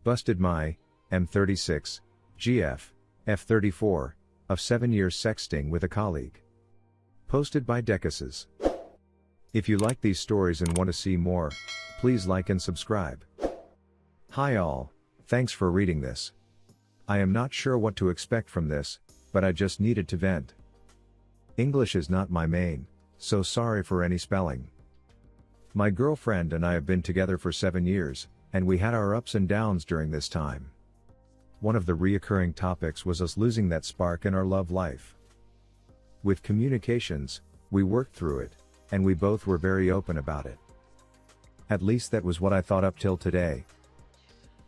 Busted my M36 GF F34 of 7 years sexting with a colleague. Posted by Decases. If you like these stories and want to see more, please like and subscribe. Hi all, thanks for reading this. I am not sure what to expect from this, but I just needed to vent. English is not my main, so sorry for any spelling. My girlfriend and I have been together for 7 years, and we had our ups and downs during this time. One of the reoccurring topics was us losing that spark in our love life. With communications, we worked through it, and we both were very open about it. At least that was what I thought up till today.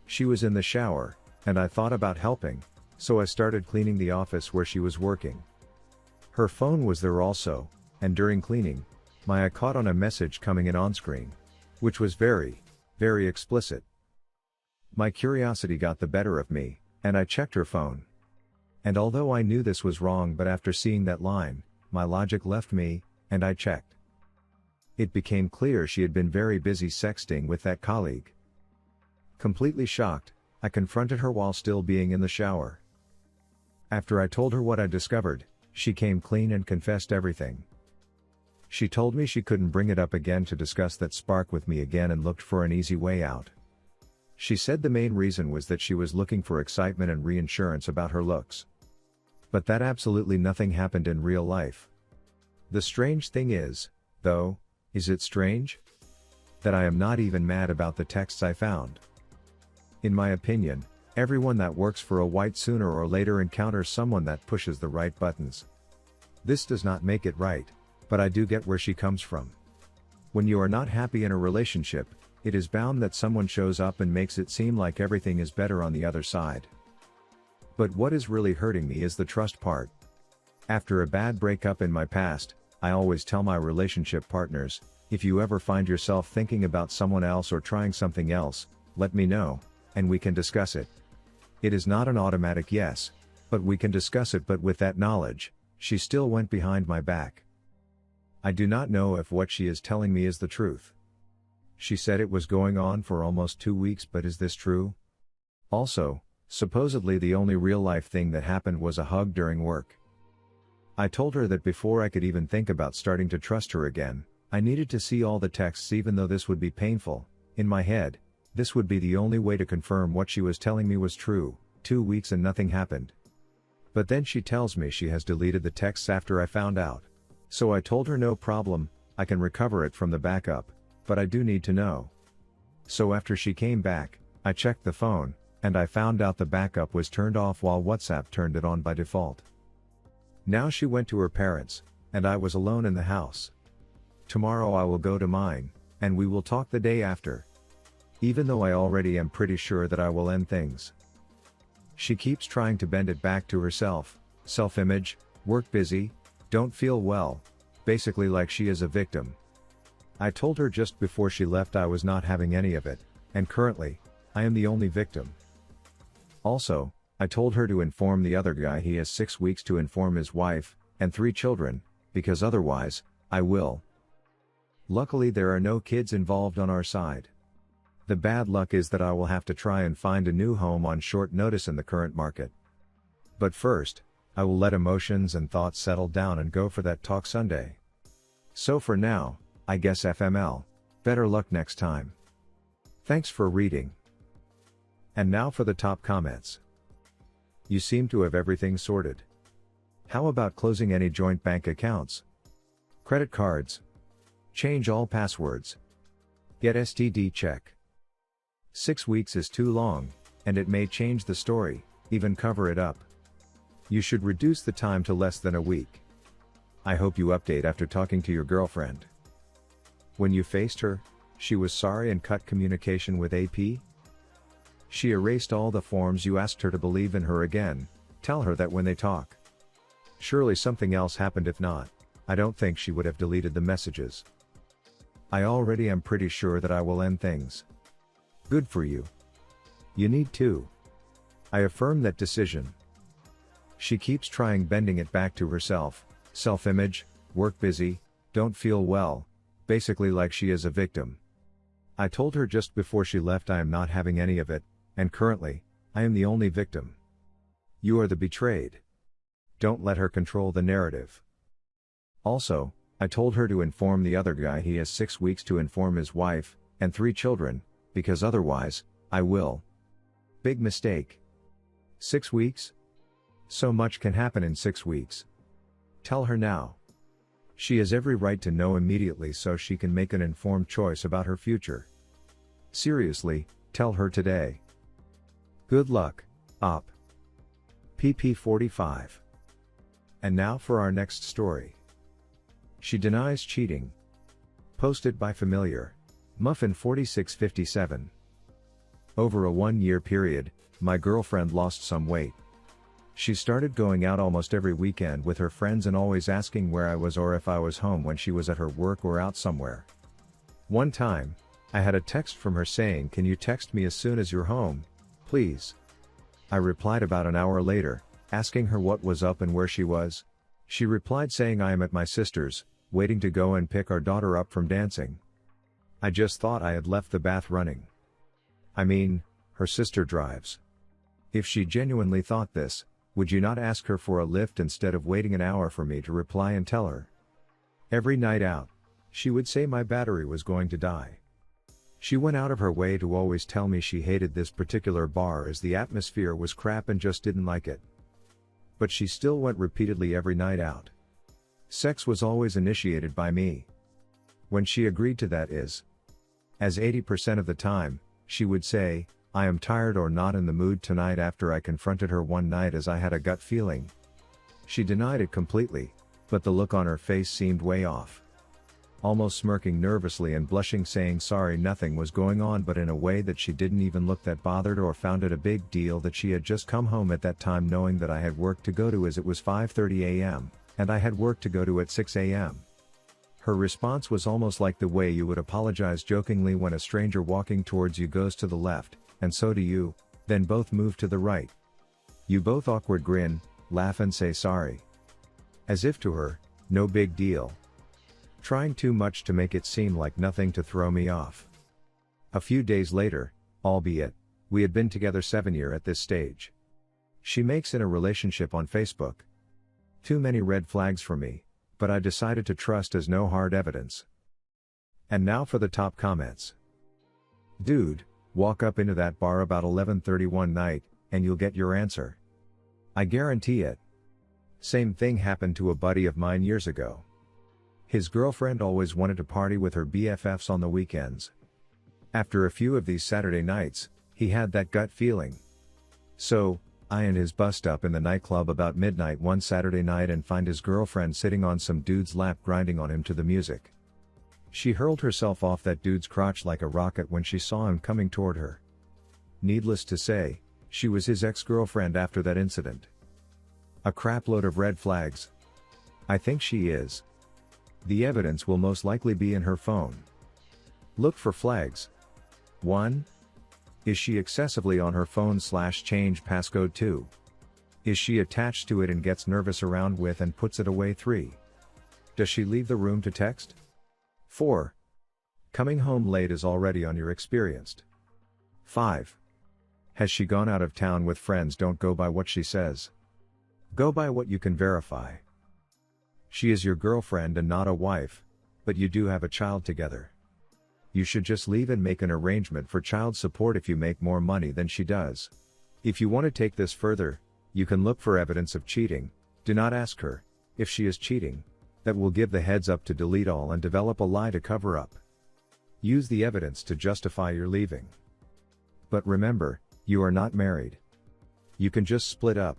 She was in the shower, and I thought about helping, so I started cleaning the office where she was working. Her phone was there also, and during cleaning, my eye caught on a message coming in on screen, which was very explicit. My curiosity got the better of me, and I checked her phone. And although I knew this was wrong, but after seeing that line, my logic left me, and I checked. It became clear she had been very busy sexting with that colleague. Completely shocked, I confronted her while still being in the shower. After I told her what I discovered, she came clean and confessed everything. She told me she couldn't bring it up again to discuss that spark with me again and looked for an easy way out. She said the main reason was that she was looking for excitement and reassurance about her looks. But that absolutely nothing happened in real life. The strange thing is, though, is it strange? That I am not even mad about the texts I found. In my opinion, everyone that works for a white sooner or later encounters someone that pushes the right buttons. This does not make it right, but I do get where she comes from. When you are not happy in a relationship, it is bound that someone shows up and makes it seem like everything is better on the other side. But what is really hurting me is the trust part. After a bad breakup in my past, I always tell my relationship partners, if you ever find yourself thinking about someone else or trying something else, let me know, and we can discuss it. It is not an automatic yes, but we can discuss it. But with that knowledge, she still went behind my back. I do not know if what she is telling me is the truth. She said it was going on for almost 2 weeks, but is this true? Also, supposedly the only real-life thing that happened was a hug during work. I told her that before I could even think about starting to trust her again, I needed to see all the texts. Even though this would be painful, in my head, this would be the only way to confirm what she was telling me was true. 2 weeks and nothing happened. But then she tells me she has deleted the texts after I found out. So I told her no problem, I can recover it from the backup, but I do need to know. So after she came back, I checked the phone, and I found out the backup was turned off while WhatsApp turned it on by default. Now she went to her parents, and I was alone in the house. Tomorrow I will go to mine, and we will talk the day after. Even though I already am pretty sure that I will end things. She keeps trying to bend it back to herself, self-image, work busy, don't feel well, basically like she is a victim. I told her just before she left I was not having any of it, and currently, I am the only victim. Also, I told her to inform the other guy he has 6 weeks to inform his wife, and 3 children, because otherwise, I will. Luckily there are no kids involved on our side. The bad luck is that I will have to try and find a new home on short notice in the current market. But first, I will let emotions and thoughts settle down and go for that talk Sunday. So for now, I guess FML, better luck next time. Thanks for reading. And now for the top comments. You seem to have everything sorted. How about closing any joint bank accounts? Credit cards? Change all passwords? Get STD check? 6 weeks is too long, and it may change the story, even cover it up. You should reduce the time to less than a week. I hope you update after talking to your girlfriend. When you faced her, she was sorry and cut communication with AP? She erased all the forms you asked her to believe in her again. Tell her that when they talk. Surely something else happened. If not, I don't think she would have deleted the messages. I already am pretty sure that I will end things. Good for you. You need to. I affirm that decision. She keeps trying bending it back to herself, self-image, work busy, don't feel well, basically like she is a victim. I told her just before she left I am not having any of it, And currently, I am the only victim. You are the betrayed. Don't let her control the narrative. Also, I told her to inform the other guy he has 6 weeks to inform his wife, and 3 children, because otherwise, I will. Big mistake. 6 weeks? So much can happen in 6 weeks. Tell her now. She has every right to know immediately so she can make an informed choice about her future. Seriously, tell her today. Good luck, Op. pp 45. And now for our next story. She denies cheating. Posted by Familiar. Muffin 4657. Over a 1-year period, my girlfriend lost some weight. She started going out almost every weekend with her friends and always asking where I was or if I was home when she was at her work or out somewhere. One time, I had a text from her saying, "Can you text me as soon as you're home, please?" I replied about an hour later, asking her what was up and where she was. She replied saying, "I am at my sister's, waiting to go and pick our daughter up from dancing." I just thought I had left the bath running. I mean, her sister drives. If she genuinely thought this, would you not ask her for a lift instead of waiting an hour for me to reply and tell her? Every night out, she would say my battery was going to die. She went out of her way to always tell me she hated this particular bar as the atmosphere was crap and just didn't like it. But she still went repeatedly every night out. Sex was always initiated by me. When she agreed to that as 80% of the time, she would say, "I am tired or not in the mood tonight." After I confronted her one night as I had a gut feeling. She denied it completely, but the look on her face seemed way off. Almost smirking nervously and blushing, saying sorry nothing was going on, but in a way that she didn't even look that bothered or found it a big deal that she had just come home at that time knowing that I had work to go to as it was 5:30 a.m., and I had work to go to at 6 a.m. Her response was almost like the way you would apologize jokingly when a stranger walking towards you goes to the left, and so do you, then both move to the right. You both awkward grin, laugh and say sorry. As if to her, no big deal. Trying too much to make it seem like nothing to throw me off. A few days later, albeit, we had been together 7 years at this stage. She makes in a relationship on Facebook. Too many red flags for me, but I decided to trust as no hard evidence. And now for the top comments. Dude, walk up into that bar about 11:30 one night, and you'll get your answer. I guarantee it. Same thing happened to a buddy of mine years ago. His girlfriend always wanted to party with her BFFs on the weekends. After a few of these Saturday nights, he had that gut feeling. So, I and his bust up in the nightclub about midnight one Saturday night and find his girlfriend sitting on some dude's lap grinding on him to the music. She hurled herself off that dude's crotch like a rocket when she saw him coming toward her. Needless to say, she was his ex-girlfriend after that incident. A crapload of red flags. I think she is. The evidence will most likely be in her phone. Look for flags. 1. Is she excessively on her phone / change passcode? 2. Is she attached to it and gets nervous around with and puts it away? 3. Does she leave the room to text? 4. Coming home late is already on your experienced. 5. Has she gone out of town with friends? Don't go by what she says. Go by what you can verify. She is your girlfriend and not a wife, but you do have a child together. You should just leave and make an arrangement for child support if you make more money than she does. If you want to take this further, you can look for evidence of cheating. Do not ask her, if she is cheating, that will give the heads up to delete all and develop a lie to cover up. Use the evidence to justify your leaving. But remember, you are not married. You can just split up.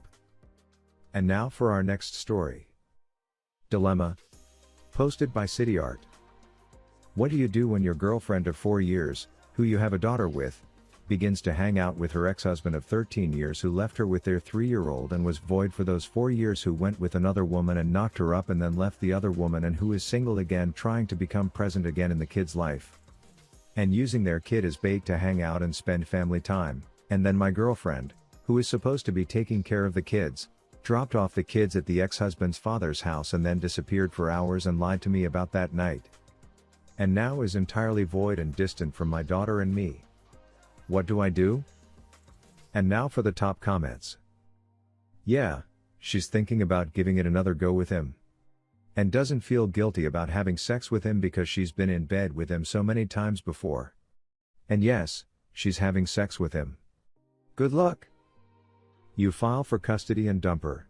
And now for our next story. Dilemma. Posted by City Art. What do you do when your girlfriend of 4 years, who you have a daughter with, begins to hang out with her ex-husband of 13 years who left her with their 3-year-old and was void for those 4 years, who went with another woman and knocked her up and then left the other woman, and who is single again trying to become present again in the kid's life? And using their kid as bait to hang out and spend family time, and then my girlfriend, who is supposed to be taking care of the kids, dropped off the kids at the ex-husband's father's house and then disappeared for hours and lied to me about that night. And now is entirely void and distant from my daughter and me. What do I do? And now for the top comments. Yeah, she's thinking about giving it another go with him. And doesn't feel guilty about having sex with him because she's been in bed with him so many times before. And yes, she's having sex with him. Good luck. You file for custody and dump her.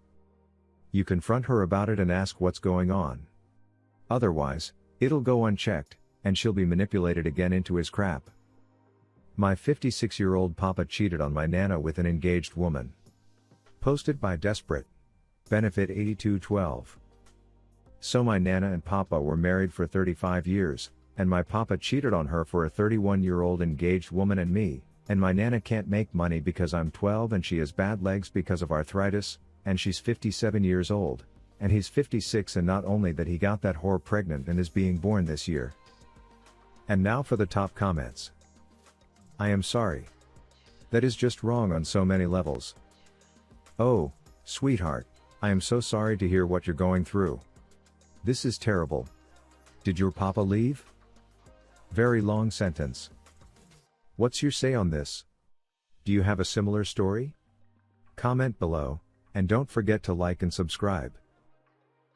You confront her about it and ask what's going on. Otherwise, it'll go unchecked, and she'll be manipulated again into his crap. My 56-year-old papa cheated on my nana with an engaged woman. Posted by Desperate. Benefit 8212. So my nana and papa were married for 35 years, and my papa cheated on her for a 31-year-old engaged woman and me, and my nana can't make money because I'm 12 and she has bad legs because of arthritis, and she's 57 years old, and he's 56, and not only that, he got that whore pregnant and is being born this year. And now for the top comments. I am sorry. That is just wrong on so many levels. Oh, sweetheart, I am so sorry to hear what you're going through. This is terrible. Did your papa leave? Very long sentence. What's your say on this? Do you have a similar story? Comment below, and don't forget to like and subscribe.